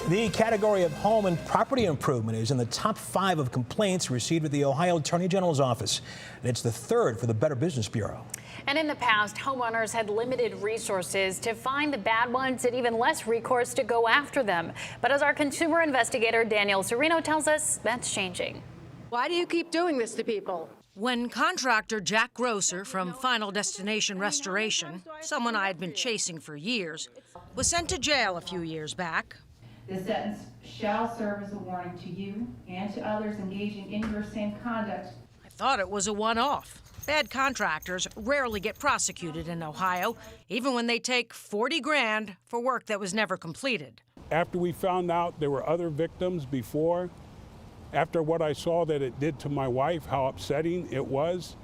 The category of home and property improvement is in the top 5 of complaints received at the Ohio Attorney General's office. And it's the 3rd for the Better Business Bureau. And in the past, homeowners had limited resources to find the bad ones and even less recourse to go after them. But as our consumer investigator Danielle Serino tells us, that's changing. Why do you keep doing this to people? When contractor Jack Grosser from Final Destination Restoration, someone I had been chasing for years, was sent to jail a few years back. This sentence shall serve as a warning to you and to others engaging in your same conduct. I thought it was a one-off. Bad contractors rarely get prosecuted in Ohio, even when they take 40 grand for work that was never completed. After we found out there were other victims before, after what I saw that it did to my wife, how upsetting it was,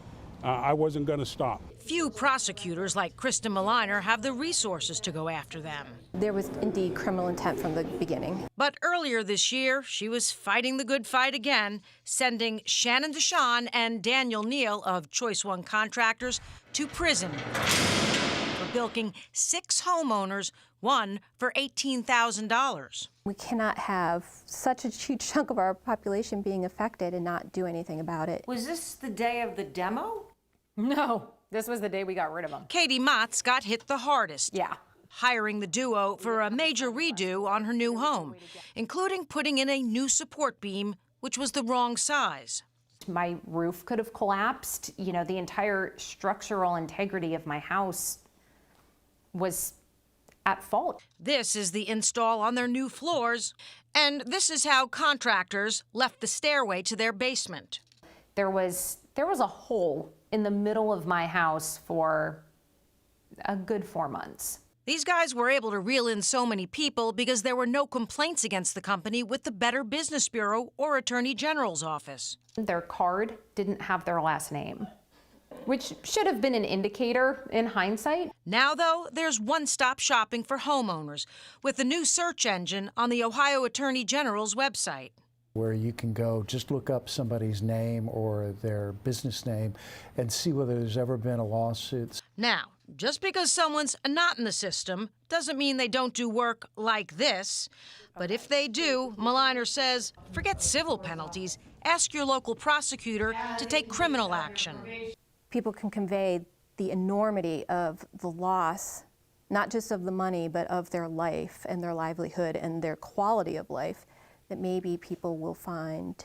I wasn't going to stop. Few prosecutors like Krista Maliner have the resources to go after them. There was indeed criminal intent from the beginning. But earlier this year, she was fighting the good fight again, sending Shannon Deshawn and Daniel Neal of Choice One Contractors to prison for bilking 6 homeowners, one for $18,000. We cannot have such a huge chunk of our population being affected and not do anything about it. Was this the day of the demo? No, this was the day we got rid of them. Katie Motz got hit the hardest. Yeah. Hiring the duo for a major redo on her new home, including putting in a new support beam, which was the wrong size. My roof could have collapsed. You know, the entire structural integrity of my house was at fault. This is the install on their new floors, and this is how contractors left the stairway to their basement. There was a hole in the middle of my house for a good 4 months. These guys were able to reel in so many people because there were no complaints against the company with the Better Business Bureau or Attorney General's office. Their card didn't have their last name, which should have been an indicator in hindsight. Now, though, there's one-stop shopping for homeowners with the new search engine on the Ohio Attorney General's website, where you can go just look up somebody's name or their business name and see whether there's ever been a lawsuit. Now, just because someone's not in the system doesn't mean they don't do work like this. But if they do, Maliner says, forget civil penalties. Ask your local prosecutor to take criminal action. People can convey the enormity of the loss, not just of the money, but of their life and their livelihood and their quality of life, that maybe people will find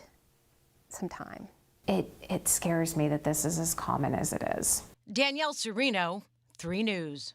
some time. It scares me that this is as common as it is. Danielle Serino, 3 News.